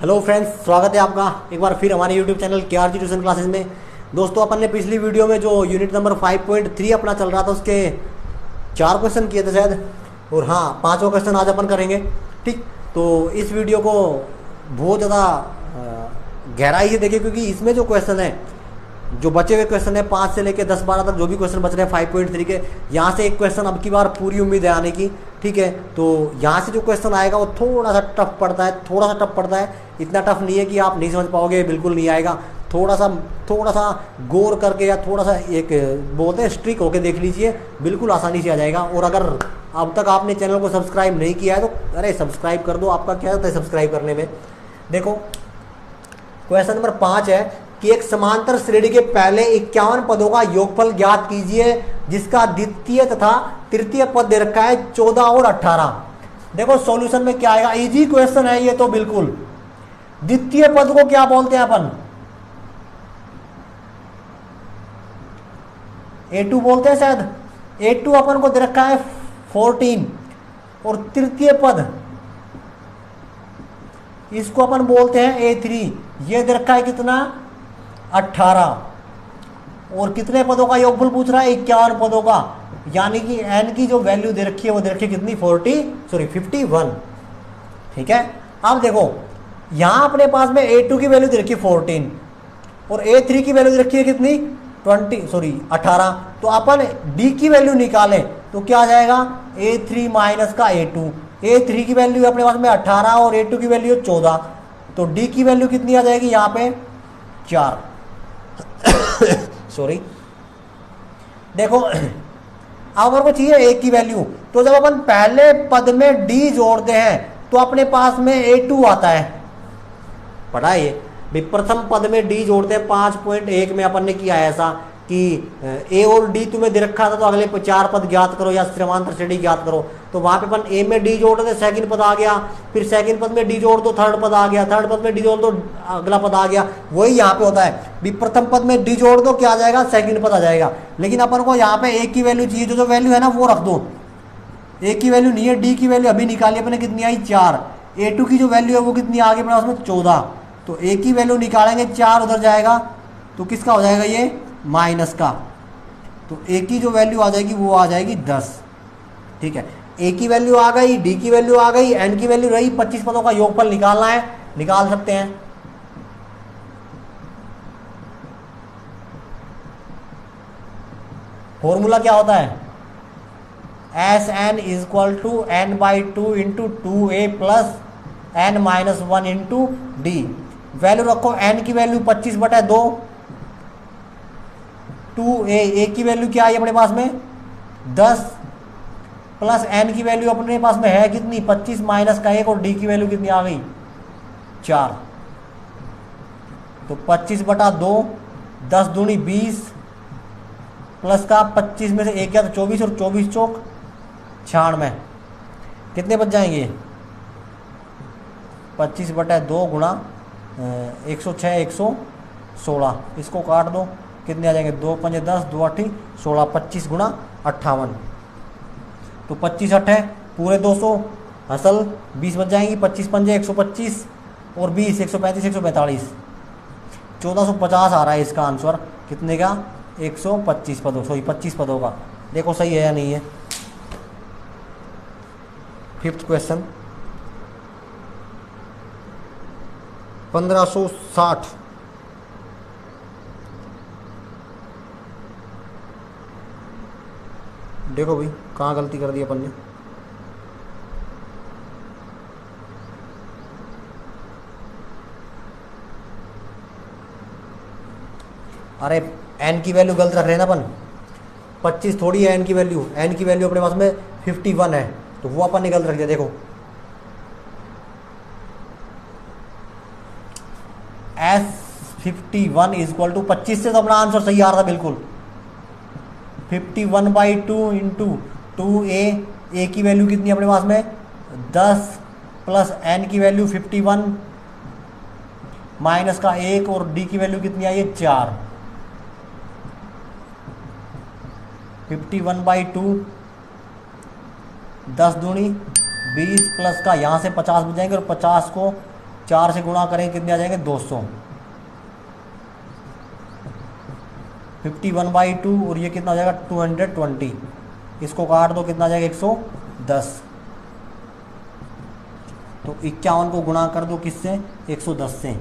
Hello friends, स्वागत है आपका एक बार फिर हमारे YouTube channel KRG tuition classes में। दोस्तों, अपन ने पिछली वीडियो में जो यूनिट नंबर 5.3 अपना चल रहा था उसके 4 क्वेश्चन किए थे शायद, और हाँ 5वां क्वेश्चन आज अपन करेंगे। ठीक, तो इस वीडियो को बहुत ज़्यादा गहराई से देखिए, क्योंकि इसमें जो क्वेश्चन है, जो बचे हुए क्वेश्चन है 5 से लेकर 10-12 तक जो भी क्वेश्चन बच रहे हैं 5.3 के, यहाँ से एक क्वेश्चन अब की बार पूरी उम्मीद है आने की। ठीक है, तो यहाँ से जो क्वेश्चन आएगा वो थोड़ा सा टफ पड़ता है, इतना टफ नहीं है कि आप नहीं समझ पाओगे, बिल्कुल नहीं आएगा। थोड़ा सा गौर करके या थोड़ा सा एक बोलते हैं स्ट्रिक होके देख लीजिए, बिल्कुल आसानी से आ जाएगा। और अगर अब तक आपने चैनल को सब्सक्राइब नहीं किया है तो अरे सब्सक्राइब कर दो, आपका क्या होता है सब्सक्राइब करने में। देखो, क्वेश्चन नंबर 5 है कि एक समांतर श्रेणी के पहले 51 पदों का योगफल ज्ञात कीजिए जिसका द्वितीय तथा तृतीय पद दे रखा है 14 और 18। देखो सॉल्यूशन में क्या आएगा, इजी क्वेश्चन है ये तो बिल्कुल। द्वितीय पद को क्या बोलते हैं अपन, A2 बोलते हैं शायद। A2 अपन को दे रखा है 14, और तृतीय पद इसको अपन बोलते हैं A3, ये दे रखा है कितना 18, और कितने पदों का योगफल पूछ रहा है 51 पदों का, यानी कि n की जो वैल्यू दे रखी है वो दे रखी है कितनी 51। ठीक है, अब देखो यहां अपने पास में A2 की वैल्यू दे रखी है 14 और A3 की वैल्यू दे रखी है कितनी 18। तो अपन D की वैल्यू निकालें तो क्या आ जाएगा A3 माइनस का A2। A3 की वैल्यू अपने पास में 18 और A2 की वैल्यू 14, तो D की वैल्यू कितनी आ जाएगी यहाँ पे 4। सॉरी, देखो अब अपन को चाहिए A की वैल्यू, तो जब अपन पहले पद में D जोड़ते हैं तो अपने पास में A2 आता है। पढ़ा ये भी, प्रथम पद में D जोड़ते हैं 5.1 में अपन ने किया है ऐसा कि A और D तुम्हें दे रखा था तो अगले 4 पद ज्ञात करो या समांतर श्रेणी ज्ञात करो। तो वहां पे अपन A में D जोड़ दे, सेकंड पद आ गया, फिर सेकंड पद में D जोड़ दो थर्ड पद आ गया, थर्ड पद में D जोड़ दो अगला पद आ गया। वही यहाँ पे होता है भी, प्रथम पद में D जोड़ दो क्या आ जाएगा सेकंड पद आ जाएगा। लेकिन अपन को यहाँ पे A की वैल्यू चाहिए, जो वैल्यू है ना वो रख दो। A की वैल्यू नहीं है, D की वैल्यू अभी निकाली अपने, कितनी आई 4। A2 की जो वैल्यू है वो कितनी आ गई अपने उसमें 14, तो A की वैल्यू निकालेंगे 4 उधर जाएगा तो किसका हो जाएगा ये माइनस का, तो A की जो वैल्यू आ जाएगी वो आ जाएगी 10। ठीक है, A की वैल्यू आ गई, D की वैल्यू आ गई, N की वैल्यू रही, 25 पदों का योगफल निकालना है, निकाल सकते हैं। फॉर्मूला क्या होता है, Sn equal to n/2 into 2a plus n-1 into D। Value रखो, n की वैल्यू 25/2, 2a की वैल्यू क्या आई अपने पास में 10, प्लस n की वैल्यू अपने पास में है कितनी 25 माइनस का 1, और D की वैल्यू कितनी आ गई 4। तो 25/2, 10 दूनी 20, प्लस का 25 में से 1 गया तो 24, और 24 चौक 96, कितने बच जाएंगे 25/2 गुणा 106 116, इसको काट दो कितने आ जाएंगे 2 5 10 2 8 16, 25 गुणा 58, तो 25 8 है पूरे 200, असल 20 बच जाएंगी, 25 पंजे 125 और 20 135 145, 1450 आ रहा है इसका आंसर। कितने का 125 पदों, सॉरी 25 पदों का। देखो सही है या नहीं है। 5th question 1560। देखो भाई कहाँ गलती कर दी अपन ने। अरे n की वैल्यू गलत रख रहे हैं ना अपन, 25 थोड़ी है n की वैल्यू, n की वैल्यू अपने पास में 51 है, तो वो अपन ने गलत रख दिया। देखो S51 इक्वल टू 25 से तो अपना आंसर सही आ रहा था बिल्कुल। 51/2 इंटू 2a की वैल्यू कितनी अपने पास में 10, प्लस n की वैल्यू 51 माइनस का 1, और D की वैल्यू कितनी आई है 4। 51/2, 10 दूनी 20, प्लस का यहाँ से 50 बच जाएंगे, और 50 को 4 से गुणा करें कितने आ जाएंगे 200, 51/2 और ये कितना हो जाएगा 220, इसको काट दो कितना आ जाएगा 110। तो 51 को गुणा कर दो किससे 110 से,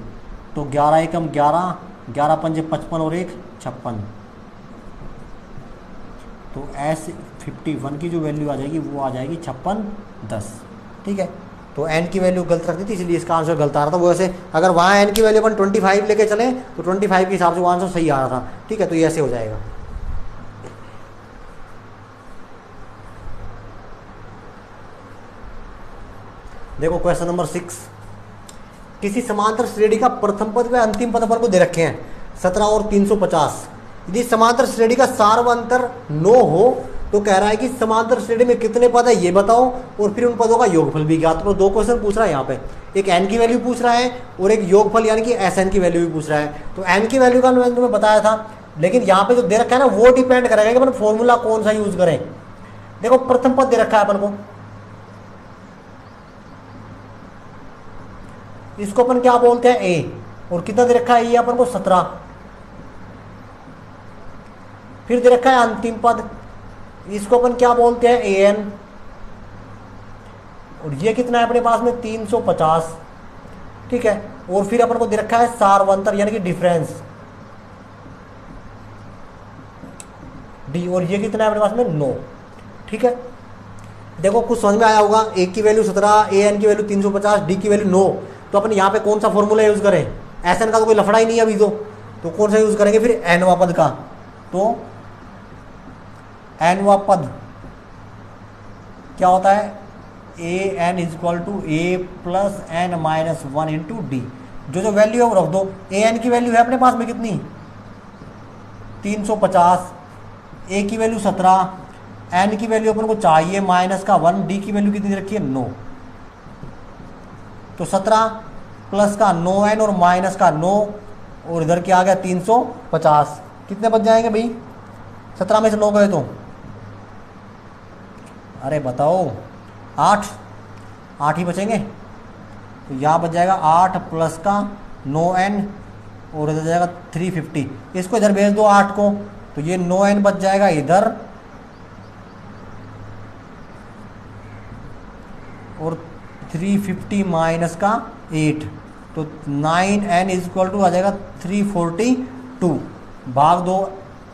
तो 11 एकम 11, 11 पंजे 55 और 1 56। तो S51 की जो वैल्यू आ जाएगी वो आ जाएगी 5610। ठीक है, तो n की वैल्यू गलत रख दी थी इसलिए इसका आंसर गलत आ रहा था। वो ऐसे अगर वहाँ n की वैल्यू अपन 25 लेके चले तो 25 के हिसाब से वो आंसर सही आ रहा था। ठीक है, तो ये ऐसे हो जाएगा। देखो क्वेश्चन नंबर 6, किसी समांतर श्रेणी का प्रथम पद व अंतिम पद अपन को दे रखे हैं 17 और 350। यदि समांतर श्रेणी का सार्वंतर 9 हो तो कह रहा है कि समांतर श्रेणी में कितने पद है ये बताओ और फिर उन पदों का योगफल भी ज्ञात करो। 2 क्वेश्चन पूछ रहा है यहाँ पे, एक n की वैल्यू पूछ रहा है और एक योगफल यानी कि Sn की वैल्यू भी पूछ रहा है। तो n की वैल्यू का मैंने तुम्हें बताया था, लेकिन यहाँ पे जो दे रखा है ना वो डिपेंड करेगा कि अपन फॉर्मूला कौन सा यूज करें। देखो प्रथम पद दे रखा है अपन को, इसको अपन क्या बोलते हैं a, और कितना दे रखा है ये अपन को 17। फिर दे रखा है अंतिम पद, इसको अपन क्या बोलते हैं an, और ये कितना है अपने पास में 350। ठीक है, और फिर अपन को दे रखा है सार्वंतर यानी कि डिफरेंस d, और ये कितना है अपने पास में 9। ठीक है, देखो कुछ समझ में आया होगा। a की वैल्यू 17, an की वैल्यू 350, d की वैल्यू 9। तो अपन यहाँ पे कौन सा फॉर्मूला यूज करें? Sn का तो कोई लफड़ा ही नहीं है अभी तो कौन सा यूज करेंगे फिर? nवा पद का। तो nवा पद क्या होता है? an equal to a plus n minus 1 into D. जो वैल्यू है वो रख दो। an की वैल्यू है अपने पास में कितनी? 350, a की वैल्यू 17, n की वैल्यू अपन को चाहिए माइनस का 1, d की वैल्यू कितनी रखी है 9। तो 17 प्लस का 9n और माइनस का 9 और इधर क्या आ गया 350। कितने बच जाएंगे भाई 17 में से 9 गए तो? अरे बताओ 8 ही बचेंगे। तो यहाँ बच जाएगा 8 प्लस का 9n और इधर जाएगा 350। इसको इधर भेज दो 8 को, तो ये 9n बच जाएगा इधर और 350 माइनस का 8, तो 9n इक्वल टू आ जाएगा 342। भाग दो,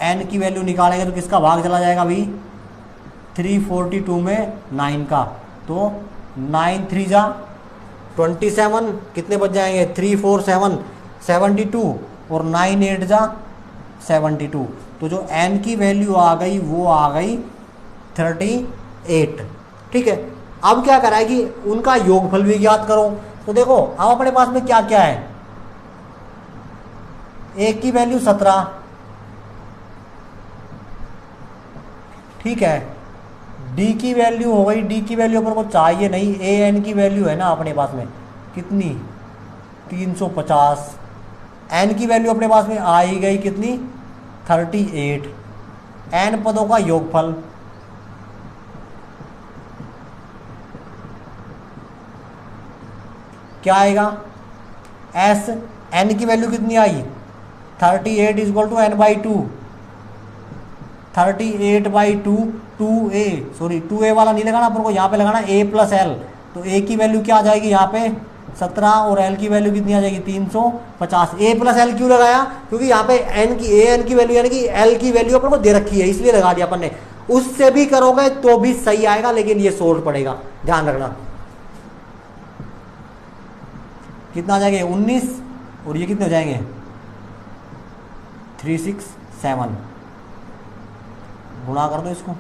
n की वैल्यू निकालेंगे तो किसका भाग चला जाएगा भाई? 342 में 9 का। तो 9 3 जा 27, कितने बच जाएंगे? 3 4 7 72 और 9 8 जा 72। तो जो n की वैल्यू आ गई वो आ गई 38। ठीक है, अब क्या करा है कि उनका योगफल भी ज्ञात करो। तो देखो अब अपने पास में क्या क्या है? a की वैल्यू 17, ठीक है, d की वैल्यू हो गई, d की वैल्यू अपन को चाहिए नहीं, an की वैल्यू है ना अपने पास में कितनी? 350। n की वैल्यू अपने पास में आ ही गई कितनी? 38। n पदों का योगफल क्या आएगा? s n की वैल्यू कितनी आई? 38 equal to n/2। 38/2 2a, sorry 2a वाला नहीं लगाना अपन को, यहाँ पे लगाना a प्लस l। तो a की वैल्यू क्या आ जाएगी यहाँ पे? 17 और l की वैल्यू कितनी आ जाएगी? 350। a प्लस l क्यों लगाया? क्योंकि यहाँ पे an की वैल्यू यानी कि l की वैल्यू अपन को दे रखी है, इसलिए लगा दिया अपन ने। उससे भी करोगे तो भी सही आएगा, लेकिन ये शॉर्ट पड़ेगा, ध्यान रखना। कितना आ जाएंगे? 19 और ये कितने हो जाएंगे? 367। गुणा कर दो इसको।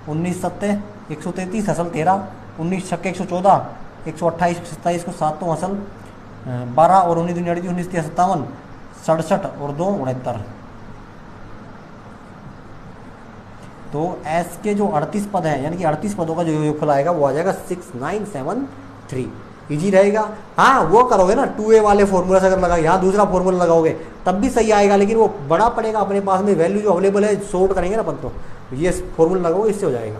19 सत्ते 133 असल 13, 19 छक्के 114, 128 27 को 7 तो असल 12 और 19 दूनी 19 57, 67 और 2 69। तो एस के जो 38 पद हैं यानी कि 38 पदों का जो योगफल आएगा वो आ जाएगा 6973। इजी रहेगा। हाँ वो करोगे ना 2a वाले फॉर्मूला से अगर लगा, यहाँ दूसरा फॉर्मूला लगाओगे तब भी सही आएगा, लेकिन वो बड़ा पड़ेगा। अपने पास में वैल्यू जो अवेलेबल है सॉर्ट करेंगे ना अपन, तो ये फॉर्मूला लगाओगे इससे हो जाएगा।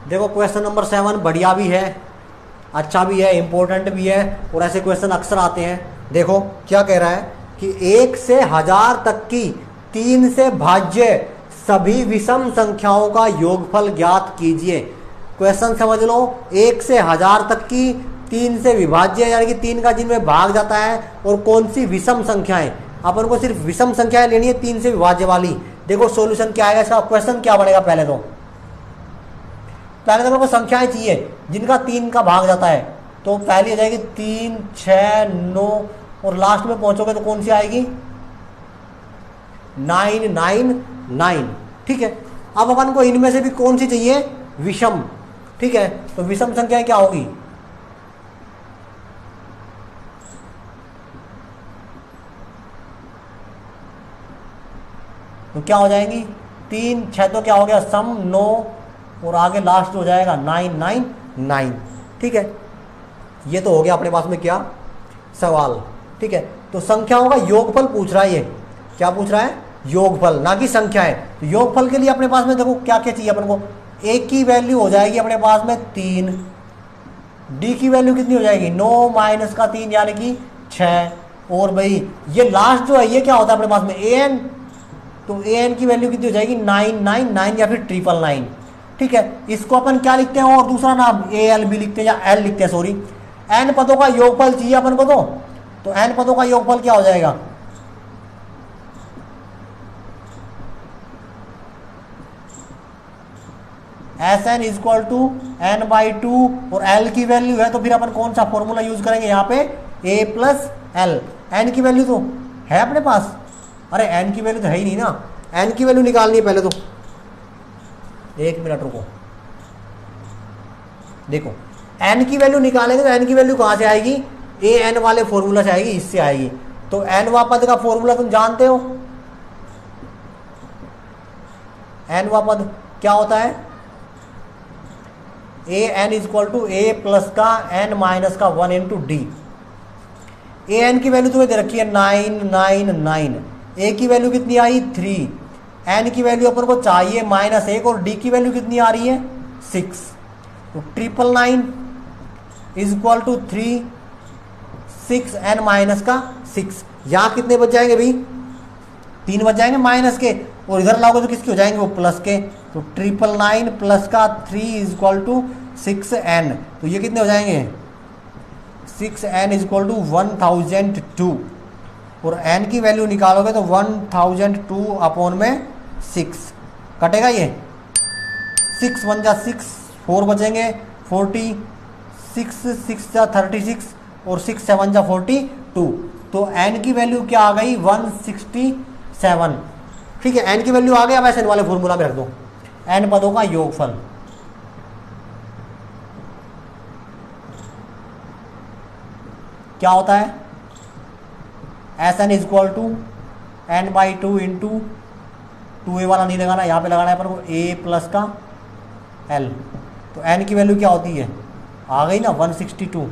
देखो क्वेश्चन नंबर 7 बढ़िया भी है, अच्छा भी है, इंपॉर्टेंट भी है, और ऐसे क्वेश्चन अक्सर आते हैं। देखो क्या कह रहा है कि 1 से 1000 तक की 3 से भाज्य सभी विषम संख्याओं का योगफल ज्ञात कीजिए। क्वेश्चन समझ लो, 1 से 1000 तक की 3 से विभाज्य यानी कि 3 का जिनमें भाग जाता है, और कौन सी विषम संख्याएं, अपन को सिर्फ विषम संख्याएं लेनी है 3 से विभाज्य वाली। देखो सॉल्यूशन क्या आएगा इसका, क्वेश्चन क्या बनेगा, पहले तो मेरे को संख्याएं चाहिए जिनका 3 का भाग जाता है। तो पहली आ जाएगी 3, 6, 9, और लास्ट में पहुंचोगे तो कौन सी आएगी, 9, 9, 9। ठीक है, अब अपन को इनमें से भी कौन सी चाहिए, विषम। ठीक है, तो विषम संख्याएं क्या होगी, तो क्या हो जाएंगी, 3, 6 तो क्या हो गया सम 9, और आगे लास्ट हो जाएगा 9, 9, 9। ठीक है, ये तो हो गया अपने पास में क्या सवाल। ठीक है, तो संख्याओं का योगफल पूछ रहा है, ये क्या पूछ रहा है, योगफल, ना कि संख्या है। तो योगफल के लिए अपने पास में देखो क्या क्या चाहिए अपन को, एक की वैल्यू हो जाएगी अपने पास में 3, डी की वैल्यू कितनी हो जाएगी 9 माइनस का 3 यानी कि 6, और भाई ये लास्ट जो है ये क्या होता है अपने पास में an, तो an की वैल्यू कितनी हो जाएगी 9, 9, 9 या फिर 999। ठीक है, इसको अपन क्या लिखते हैं, और दूसरा नाम al भी लिखते हैं या l लिखते हैं, सॉरी। n पदों का योगफल चाहिए अपन को, तो n पदों का योगफल क्या हो जाएगा, Sn इक्वल टू n/2, और l की वैल्यू है तो फिर अपन कौन सा फॉर्मूला यूज करेंगे यहाँ पे, a प्लस l। n की वैल्यू तो है अपने पास, अरे n की वैल्यू तो है ही नहीं ना, n की वैल्यू निकालनी है पहले तो, 1 मिनट रुको। देखो n की वैल्यू निकालेंगे तो n की वैल्यू कहां से आएगी, an वाले फॉर्मूला से आएगी, इससे आएगी। तो nवा पद का फॉर्मूला तुम जानते हो, nवा पद क्या होता है, an equal to a plus का n माइनस का 1 इंटू डी। an की वैल्यू तुम्हें दे रखी है 9, 9, 9, a की वैल्यू कितनी आई 3, n की वैल्यू अपन को चाहिए -1, और d की वैल्यू कितनी आ रही है 6। तो 999 is equal to 3, 6 n minus का 6। यहाँ कितने बच जाएंगे भाई, 3 बच जाएंगे माइनस के, और इधर लाओगे तो किसके हो जाएंगे, वो प्लस के। तो 999 प्लस का 3 इज इक्वल टू 6n, तो ये कितने हो जाएंगे, 6n इज इक्वल टू 1002, और n की वैल्यू निकालोगे तो 1002 अपॉन में 6 कटेगा, ये 6 1 जा 6, 4 बचेंगे 40, 6 6 जा 36, और 6 7 जा 42। तो n की वैल्यू क्या आ गई 167। ठीक है, n की वैल्यू आ गई, अब ऐसे वाले फॉर्मूला में रख दो, n पदों का योगफल। क्या होता है, Sn is equal to n/2 into 2a वाला नहीं लगाना, यहाँ पे लगाना है अपन को a प्लस का l। तो n की वैल्यू क्या होती है, आ गई ना 162,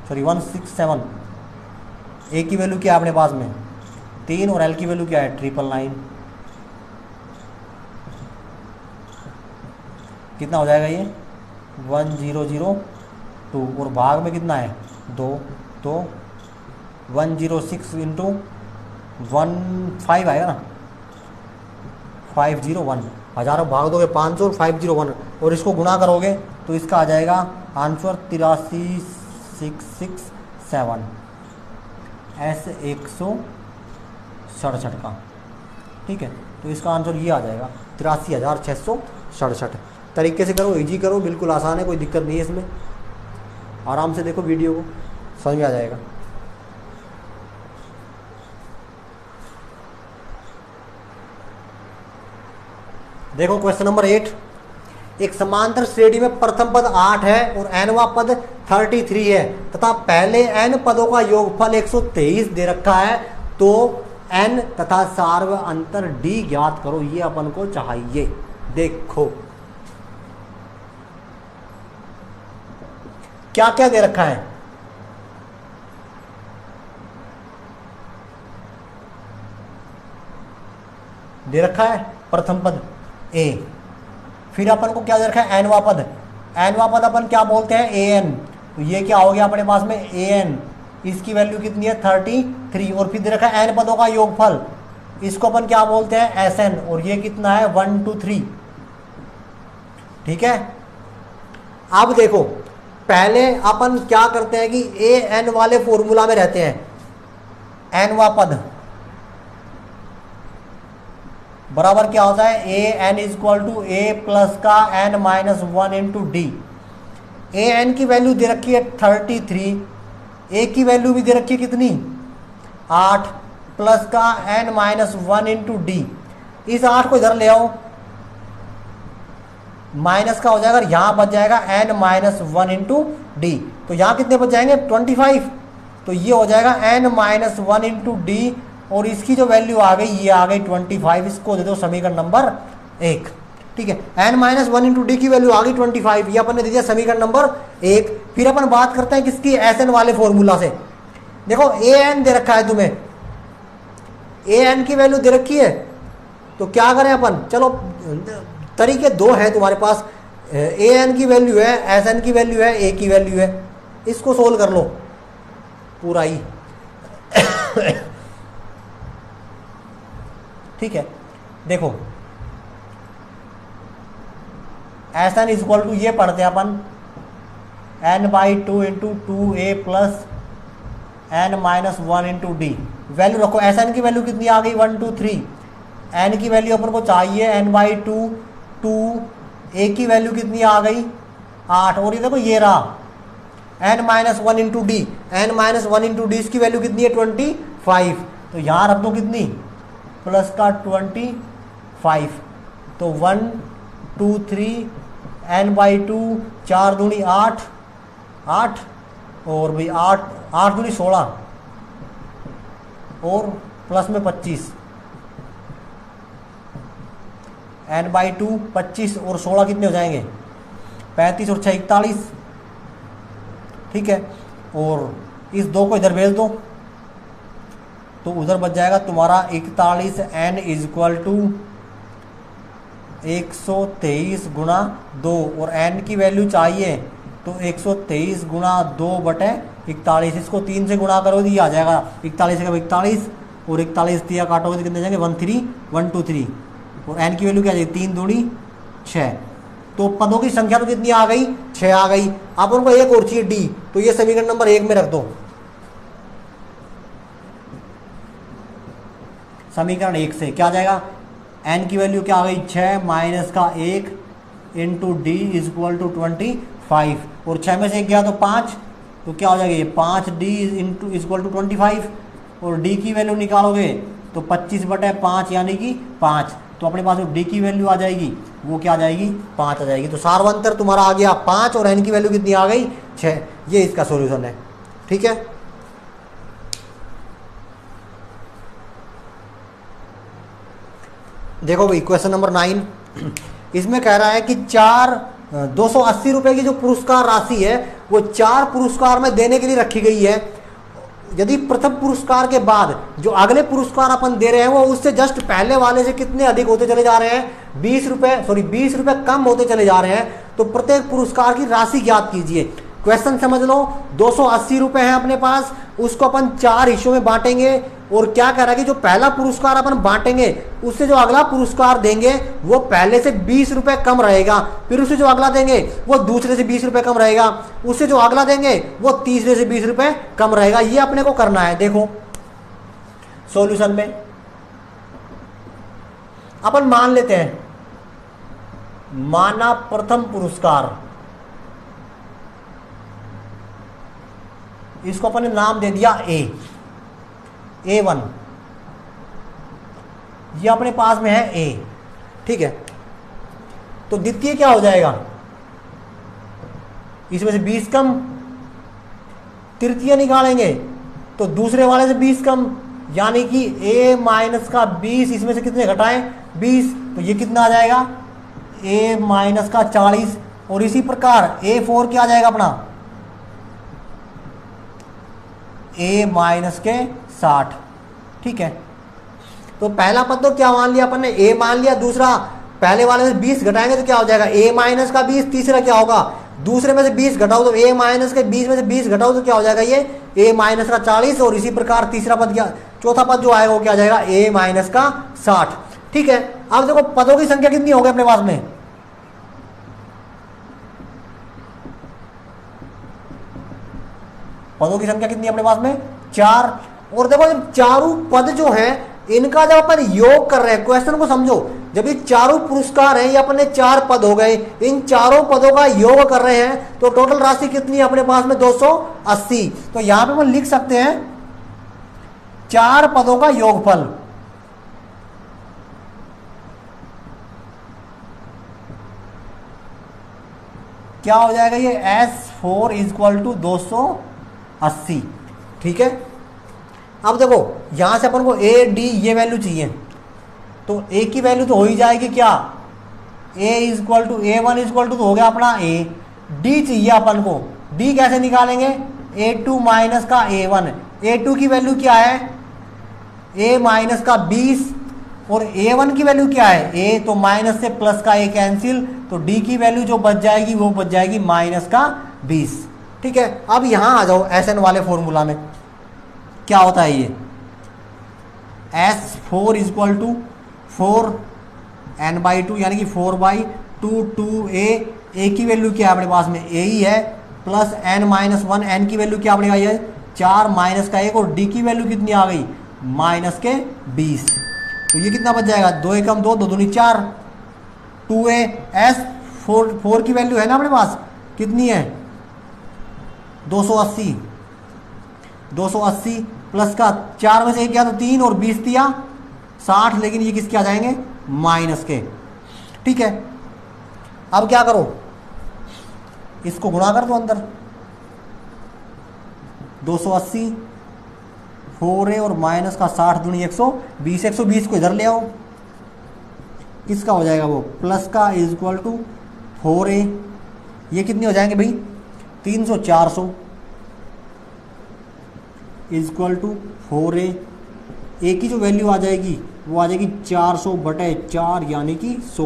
सॉरी 167। a की वैल्यू क्या है अपने पास में 3, और l की वैल्यू क्या है 999। कितना हो जाएगा ये 1002, और भाग में कितना है 2, तो 106 इंटू 15 आएगा ना, 501, हजारों भाग दोगे 500 और 501, और इसको गुणा करोगे तो इसका आ जाएगा आंसर 83667 S167 का। ठीक है, तो इसका आंसर ये आ जाएगा 83,667। तरीके से करो, इजी करो, बिल्कुल आसान है, कोई दिक्कत नहीं है इसमें। आराम से देखो वीडियो को, समझ में आ जाएगा। देखो क्वेश्चन नंबर 8, एक समांतर श्रेणी में प्रथम पद 8 है और nवा पद 33 है तथा पहले n पदों का योगफल 123 दे रखा है, तो n तथा सार्व अंतर d ज्ञात करो, ये अपन को चाहिए। देखो क्या क्या दे रखा है, दे रखा है प्रथम पद a, फिर अपन को क्या दे रखा है, एनवा पद। एनवा पद अपन क्या बोलते हैं, ए एन। तो ये क्या हो गया अपने पास में, ए एन, इसकी वैल्यू कितनी है 33, और फिर दे रखा है एन पदों का योगफल, इसको अपन क्या बोलते हैं, एस एन, और ये कितना है 1 2 3। ठीक है, अब देखो पहले अपन क्या करते हैं कि ए एन वाले फॉर्मूला में रहते हैं, एनवा पद बराबर क्या होता है, a n equal to a plus का n minus 1 into d. A n की वैल्यू दे रखी है 33, ए की वैल्यू भी दे रखी है कितनी 8, प्लस का एन माइनस 1 इंटू डी। इस 8 को इधर ले आओ, माइनस का हो जाएगा, यहां बच जाएगा एन माइनस 1 इंटू डी। तो यहां कितने बच जाएंगे 25, तो ये हो जाएगा एन माइनस 1 इंटू डी, और इसकी जो वैल्यू आ गई ये आ गई 25। इसको दे दो समीकरण नंबर 1। ठीक है, एन माइनस 1 इंटू डी की वैल्यू आ गई 25, ये अपन ने दे दिया समीकरण नंबर 1। फिर अपन बात करते हैं किसकी, एस एन वाले फॉर्मूला से। देखो ए एन दे रखा है तुम्हें, ए एन की वैल्यू दे रखी है, तो क्या करें अपन, चलो तरीके दो है तुम्हारे पास, ए एन की वैल्यू है, एस एन की वैल्यू है, ए की वैल्यू है, इसको सोल्व कर लो पूरा ही। ठीक है, देखो एस एन इक्वल टू ये पढ़ते हैं अपन n by 2 into 2a plus n minus 1 into d. Value रखो, एस एन की वैल्यू कितनी आ गई 1 2 3, एन की वैल्यू अपन को चाहिए एन बाई 2 2, ए की वैल्यू कितनी आ गई 8, और ये देखो ये रहा n minus 1 into D. N minus 1 into D इसकी वैल्यू कितनी है 25, तो यहां रख दो कितनी प्लस का 25, तो 1 2 3 एन बाई 2, 4 दूनी 8 8, और भाई 8 दूनी 16, और प्लस में 25, एन बाई 2 25 और 16 कितने हो जाएंगे 35 और 6 41। ठीक है, और इस 2 को इधर भेज दो, तो उधर बच जाएगा तुम्हारा 41 एन इक्वल टू 123 गुणा 2, और एन की वैल्यू चाहिए तो 123 गुणा 2/41। इसको 3 से गुणा करो तो ये आ जाएगा 41 का 41, और 41 दिया काटोगे तो कितने जाएंगे 1 2 3, और एन की वैल्यू क्या आ जाएगी 3 दूनी 6। तो पदों की संख्या तो कितनी आ गई 6 आ गई। अब उनको एक और चाहिए डी, तो ये समीकरण नंबर 1 में रख दो। समीकरण 1 से क्या आ जाएगा, एन की वैल्यू क्या आ गई 6 माइनस का 1 इंटू डी इक्वल टू 25, और 6 में से 1 गया तो 5, तो क्या हो जाएगा ये 5d इंटू इक्वल टू 25, और डी की वैल्यू निकालोगे तो 25/5 यानी कि 5, तो अपने पास जो डी की वैल्यू आ जाएगी वो क्या आ जाएगी 5 आ जाएगी। तो सार्वंतर तुम्हारा आ गया 5, और एन की वैल्यू कितनी आ गई 6। ये इसका सॉल्यूशन है। ठीक है, देखो भाई क्वेश्चन नंबर 9, इसमें कह रहा है कि 280 रुपए की जो पुरस्कार राशि है वो 4 पुरस्कार में देने के लिए रखी गई है। यदि प्रथम पुरस्कार के बाद जो अगले पुरस्कार अपन दे रहे हैं वो उससे जस्ट पहले वाले से कितने अधिक होते चले जा रहे हैं 20 रुपए कम होते चले जा रहे हैं, तो प्रत्येक पुरस्कार की राशि ज्ञात कीजिए। क्वेश्चन समझ लो, 280 रुपए हैं अपने पास, उसको अपन 4 हिस्सों में बांटेंगे, और क्या कह रहा है कि जो पहला पुरस्कार अपन बांटेंगे उससे जो अगला पुरस्कार देंगे वो पहले से 20 रुपए कम रहेगा, फिर उससे जो अगला देंगे वो दूसरे से 20 रुपए कम रहेगा, उससे जो अगला देंगे वो तीसरे से 20 रुपए कम रहेगा। ये अपने को करना है। देखो सॉल्यूशन में अपन मान लेते हैं, माना प्रथम पुरस्कार, इसको अपन ने नाम दे दिया A1, ये अपने पास में है A। ठीक है, तो द्वितीय क्या हो जाएगा, इसमें से 20 कम, तृतीय निकालेंगे तो दूसरे वाले से 20 कम, यानी कि A माइनस का 20, इसमें से कितने घटाएं 20, तो ये कितना आ जाएगा A माइनस का 40, और इसी प्रकार A4 क्या आ जाएगा अपना A माइनस के 60। ठीक है, तो पहला पद तो क्या मान लिया अपन ने A मान लिया, दूसरा पहले वाले में 20 घटाएंगे तो क्या हो जाएगा a माइनस का 20, तीसरा क्या होगा दूसरे में से 20 घटाओ तो a माइनस के 20 में से 20 घटाओ तो क्या हो जाएगा ये a माइनस का 40, और इसी प्रकार तीसरा पद क्या, चौथा पद जो आएगा वो क्या जाएगा a माइनस का 60। ठीक है, अब देखो पदों की संख्या कितनी हो गई अपने पास में, पदों की संख्या कितनी है अपने पास में 4। और देखो जब चारों पद जो है इनका जब अपन योग कर रहे हैं, क्वेश्चन को समझो, जब ये चारों पुरस्कार हैं ये अपने 4 पद हो गए, इन चारों पदों का योग कर रहे हैं तो टोटल राशि कितनी है अपने पास में 280। तो यहां पे हम लिख सकते हैं 4 पदों का योगफल, क्या हो जाएगा ये S4 इक्वल टू 280। ठीक है, अब देखो यहां से अपन को A D ये वैल्यू चाहिए, तो A की वैल्यू तो हो ही जाएगी क्या A equal to A1 equal to तो हो गया अपना A, D चाहिए अपन को, D कैसे निकालेंगे A2 माइनस का A1, A2 की वैल्यू क्या है A माइनस का 20, और A1 की वैल्यू क्या है A, तो माइनस से प्लस का A कैंसिल, तो D की वैल्यू जो बच जाएगी वो बच जाएगी माइनस का 20। ठीक है, अब यहां आ जाओ SN वाले फॉर्मूला में, क्या होता है ये S4 इक्वल टू 4n/2 यानी कि 4/2 2a, A की वैल्यू क्या है अपने पास में A ही है, प्लस n-1, n की वैल्यू क्या अपने आई है 4 माइनस का 1, और D की वैल्यू कितनी आ गई माइनस के 20। तो ये कितना बच जाएगा 2 एकम 2, 2 दूनी 4, 2a S4 की वैल्यू है ना अपने पास कितनी है 280, 280 प्लस का 4 में से 1 गया तो 3 और 20 दिया 60, लेकिन ये किसके आ जाएंगे माइनस के। ठीक है, अब क्या करो इसको गुणा कर दो अंदर, 280 4a और माइनस का 60 दूनी 120, 120 को इधर ले आओ, किसका हो जाएगा वो प्लस का इक्वल टू 4a, ये कितने हो जाएंगे भाई 300 400 इक्वल टू 4a, A की जो वैल्यू आ जाएगी वो आ जाएगी 400/4 यानी कि 100,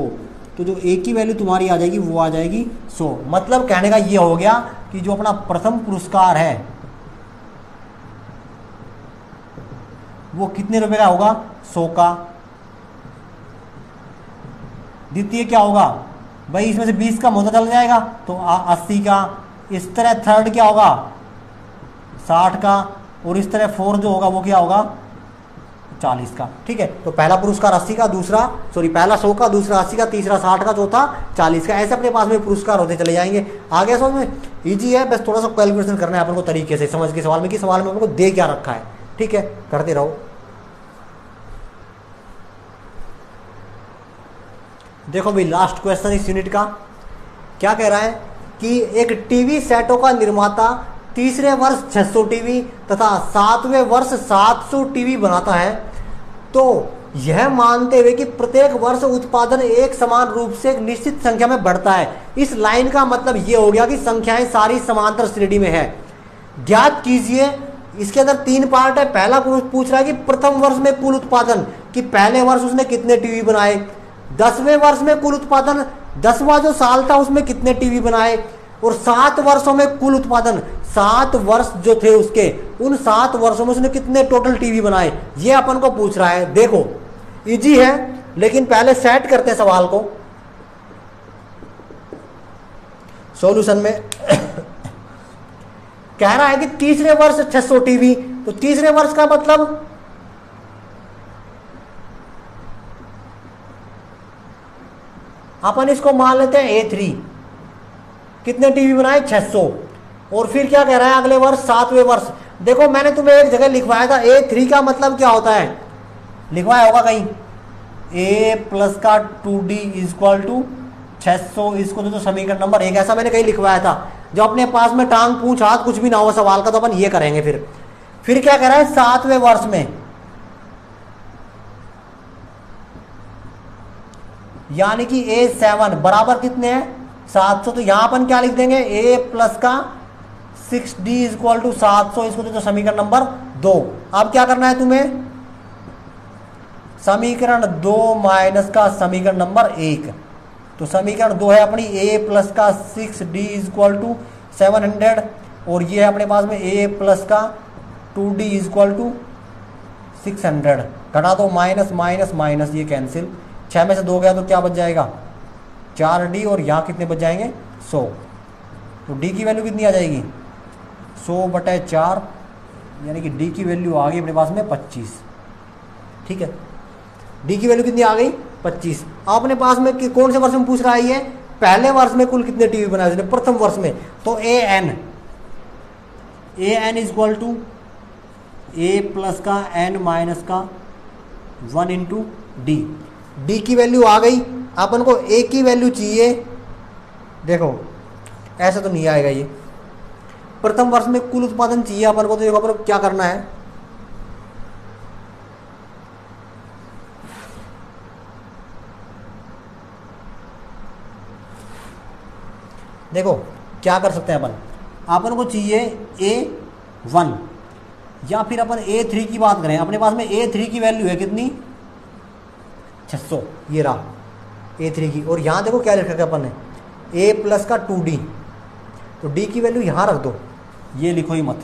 तो जो A की वैल्यू तुम्हारी आ जाएगी वो आ जाएगी 100। मतलब कहने का ये हो गया कि जो अपना प्रथम पुरस्कार है वो कितने रुपए का होगा 100 का, द्वितीय क्या होगा भाई इसमें से 20 का मुद्दा चल जाएगा तो 80 का, इस तरह थर्ड क्या होगा 60 का, और इस तरह 4 जो होगा वो क्या होगा 40 का। ठीक है, तो पहला पुरस्कार 80 का, दूसरा पहला 100 का, दूसरा 80 का, तीसरा 60 का, चौथा 40 का, ऐसे अपने पास में पुरस्कार होते चले जाएंगे। आगे समझ में इजी है, बस थोड़ा सा कैलकुलेशन करना है अपन को तरीके से समझ के सवाल में कि सवाल में अपन को दे क्या रखा है। ठीक है, करते रहो। देखो भाई लास्ट क्वेश्चन इस यूनिट का क्या कह रहा है कि एक टीवी सेटों का निर्माता तीसरे वर्ष 600 टीवी तथा 7वें वर्ष 700 टीवी बनाता है, तो यह मानते हुए कि प्रत्येक वर्ष उत्पादन एक समान रूप से एक निश्चित संख्या में बढ़ता है। इस लाइन का मतलब यह हो गया कि संख्याएं सारी समांतर श्रेणी में है। ज्ञात कीजिए, इसके अंदर 3 पार्ट है। पहला पूछ रहा है कि प्रथम वर्ष में कुल उत्पादन, कि पहले वर्ष उसने कितने टीवी बनाए, 10वें वर्ष में कुल उत्पादन, 10वां जो साल था उसमें कितने टीवी बनाए, और 7 वर्षों में कुल उत्पादन, 7 वर्ष जो थे उसके, उन 7 वर्षों में उसने कितने टोटल टीवी बनाए, ये अपन को पूछ रहा है। देखो इजी है, लेकिन पहले सेट करते हैं सवाल को सॉल्यूशन में। कह रहा है कि तीसरे वर्ष 600 टीवी, तो तीसरे वर्ष का मतलब अपन इसको मान लेते हैं A3, कितने टीवी बनाए 600, और फिर क्या कह रहा है अगले वर्ष 7वें वर्ष। देखो मैंने तुम्हें एक जगह लिखवाया था A3 का मतलब क्या होता है, लिखवाया होगा कहीं A प्लस का 2D इक्वल टू 600, इसको तो समीकरण नंबर 1, ऐसा मैंने कहीं लिखवाया था। जो अपने पास में टांग पूछ हाथ कुछ भी ना हो सवाल का तो अपन ये करेंगे। फिर क्या कह रहा है 7वें वर्ष में, यानी कि A7 बराबर कितने हैं 700, तो यहां अपन क्या लिख देंगे A प्लस का 6D इक्वल टू 700, इसको तो समीकरण नंबर 2। अब क्या करना है तुम्हें समीकरण 2 माइनस का समीकरण नंबर 1। तो समीकरण 2 है अपनी a प्लस का 6d इक्वल टू 700 और ये है अपने पास में a प्लस का 2d इक्वल टू 600। घटा दो, माइनस माइनस माइनस ये कैंसिल, 6 में से 2 गया तो क्या बच जाएगा 4d और यहाँ कितने बच जाएंगे 100। तो d की वैल्यू कितनी आ जाएगी 100/4 यानी कि d की वैल्यू आ गई अपने पास में 25। ठीक है, d की वैल्यू कितनी आ गई 25। अपने पास में कौन से वर्ष में पूछ रहा है ये, पहले वर्ष में कुल कितने टीवी बनाए उसने, प्रथम वर्ष में। तो an equal to a plus का n माइनस का 1 इंटू d की वैल्यू आ गई। अपन को a की वैल्यू चाहिए, देखो ऐसा तो नहीं आएगा ये, प्रथम वर्ष में कुल उत्पादन चाहिए अपन को। तो देखो अपन को क्या करना है, देखो क्या कर सकते हैं अपन को चाहिए A1 या फिर अपन A3 की बात करें। अपने पास में A3 की वैल्यू है कितनी 600, ये रहा A3 की। और यहाँ देखो क्या लिख रखा अपन ने a प्लस का 2d, तो d की वैल्यू यहाँ रख दो, ये लिखो ही मत,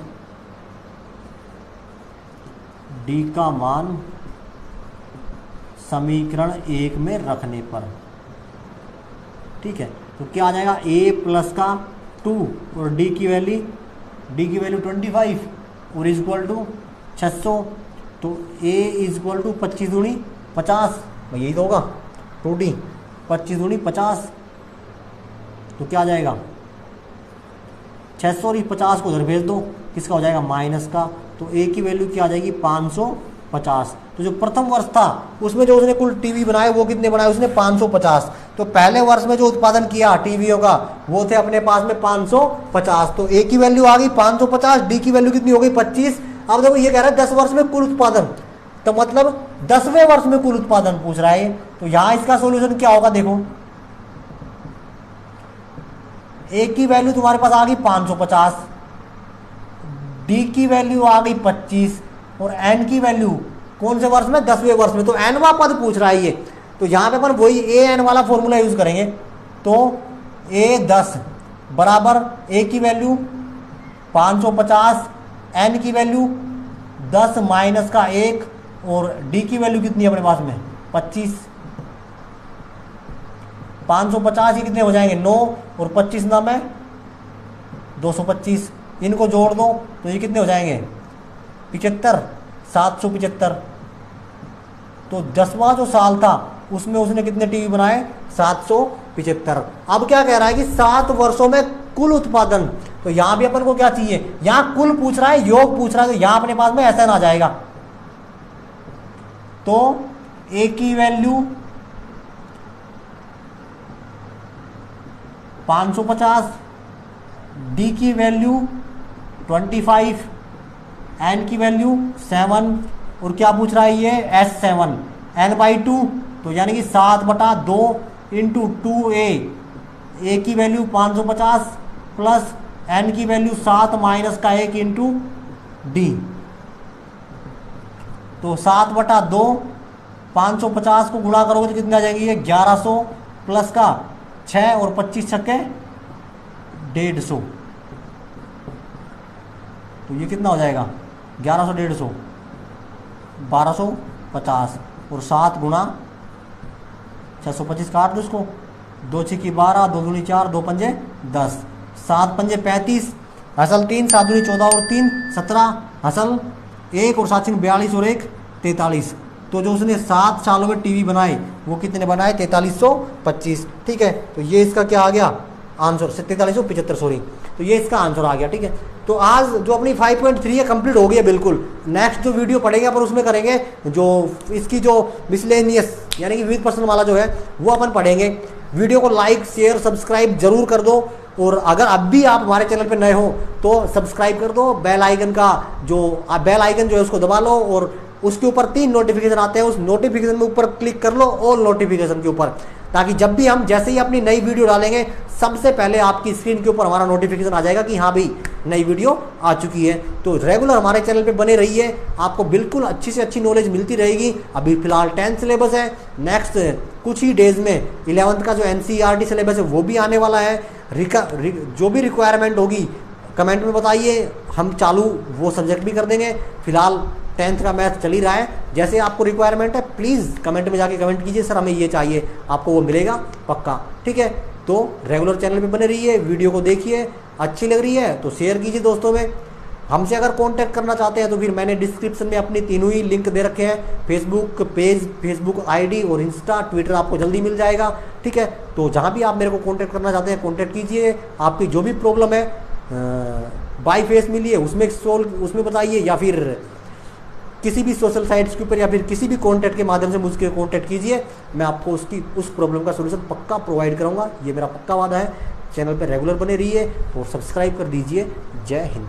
d का मान समीकरण 1 में रखने पर। ठीक है, तो क्या आ जाएगा a प्लस का 2 और d की वैल्यू 25 और इक्वल टू 600। तो a इक्वल टू 25 दूनी 50, यही तो होगा 2d 25 दूनी 50। तो क्या आ जाएगा 600 और 50 को उधर भेज दो, किसका हो जाएगा माइनस का। तो a की वैल्यू क्या आ जाएगी 550। तो जो प्रथम वर्ष था उसमें जो उसने कुल टीवी बनाए वो कितने बनाए उसने 550। तो पहले वर्ष में जो उत्पादन किया टीवीओं का वो थे अपने पास में 550। तो a की वैल्यू आ गई 550, d की वैल्यू कितनी हो गई 25। अब देखो ये कह रहा है 10 वर्ष में कुल उत्पादन, तो मतलब 10वें वर्ष में कुल उत्पादन पूछ रहा है। तो यहां इसका सोल्यूशन क्या होगा, देखो a की वैल्यू तुम्हारे पास आ गई 550, d की वैल्यू आ गई 25 और n की वैल्यू कौन से वर्ष में 10वें वर्ष में। तो nवां पद पूछ रहा है ये, तो यहां पे अपन वही an वाला फॉर्मूला यूज करेंगे। तो a10 बराबर a की वैल्यू 550, n की वैल्यू 10 माइनस का 1 और d की वैल्यू कितनी है अपने पास में 25। 550 ये कितने हो जाएंगे 9 और 25 ना में 225, इनको जोड़ दो तो ये कितने हो जाएंगे 75, 775। तो 10वां जो साल था उसमें उसने कितने टीवी बनाए 775। अब क्या कह रहा है कि 7 वर्षों में कुल उत्पादन, तो यहां भी अपन को क्या चाहिए, यहां कुल पूछ रहा है, योग पूछ रहा है, तो यहां अपने पास में ऐसा ना जाएगा। तो a की वैल्यू 550, d की वैल्यू 25, n की वैल्यू 7 और क्या पूछ रहा है ये S7 n/2, तो यानी कि 7/2 इंटू 2a, a की वैल्यू 550 प्लस n की वैल्यू 7 माइनस का 1 इंटू d। तो 7/2 550 को गुणा करोगे तो कितना आ जाएगी ये 1100 प्लस का 6 और 25 छक्के 150। तो ये कितना हो जाएगा 1100 150 1250 और 7 गुणा 625 काट दो इसको, 2 6 12, 2 दूनी 4, 2 पंजे 10, 7 पंजे 35, हसल 3, 7 दूनी 14 और 3 17, हसल 1 और 7 42 और 1 43। तो जो उसने 7 सालों में टीवी बनाए वो कितने बनाए 4325। ठीक है, तो ये इसका क्या आ गया आंसर 4375 सॉरी। तो ये इसका आंसर आ गया। ठीक है, तो आज जो अपनी 5.3 है कंप्लीट हो गई है बिल्कुल। नेक्स्ट जो वीडियो पढ़ेंगे अपन उसमें करेंगे जो इसकी जो मिसलेनियस यानी कि विद पर्सन वाला जो है वो अपन पढ़ेंगे। वीडियो को लाइक शेयर सब्सक्राइब जरूर कर दो और अगर अब भी आप हमारे चैनल पर नए हो तो सब्सक्राइब कर दो। बेल आइकन जो है उसको दबा लो और उसके ऊपर 3 नोटिफिकेशन आते हैं, उस नोटिफिकेशन में ऊपर क्लिक कर लो ऑल नोटिफिकेशन के ऊपर, ताकि जब भी हम जैसे ही अपनी नई वीडियो डालेंगे सबसे पहले आपकी स्क्रीन के ऊपर हमारा नोटिफिकेशन आ जाएगा कि हाँ भाई नई वीडियो आ चुकी है। तो रेगुलर हमारे चैनल पे बने रहिए, आपको बिल्कुल अच्छी से अच्छी नॉलेज मिलती रहेगी। अभी फिलहाल 10th सिलेबस है, नेक्स्ट कुछ ही डेज में 11th का जो NCERT सिलेबस है वो भी आने वाला है। जो भी रिक्वायरमेंट होगी कमेंट में बताइए, हम चालू वो सब्जेक्ट भी कर देंगे। फिलहाल 10th का मैथ चल ही रहा है, जैसे आपको रिक्वायरमेंट है प्लीज़ कमेंट में जाके कमेंट कीजिए, सर हमें ये चाहिए, आपको वो मिलेगा पक्का, ठीक है। तो रेगुलर चैनल पे बने रहिए, वीडियो को देखिए, अच्छी लग रही है तो शेयर कीजिए दोस्तों में। हमसे अगर कांटेक्ट करना चाहते हैं तो फिर मैंने डिस्क्रिप्शन में अपनी तीनों ही लिंक दे रखे हैं, फेसबुक पेज, फेसबुक आईडी और इंस्टा, ट्विटर आपको जल्दी मिल जाएगा, ठीक है। तो जहाँ भी आप मेरे को कांटेक्ट करना चाहते हैं कांटेक्ट कीजिए, आपकी जो भी प्रॉब्लम है बाय फेस मिलिए, उसमें बताइए, या फिर किसी भी सोशल साइट्स के ऊपर या फिर किसी भी कॉन्टैक्ट के माध्यम से मुझसे कॉन्टैक्ट कीजिए, मैं आपको उस प्रॉब्लम का सोल्यूशन पक्का प्रोवाइड करूँगा, ये मेरा पक्का वादा है। चैनल पर रेगुलर बने रहिए और सब्सक्राइब कर दीजिए। जय हिंद।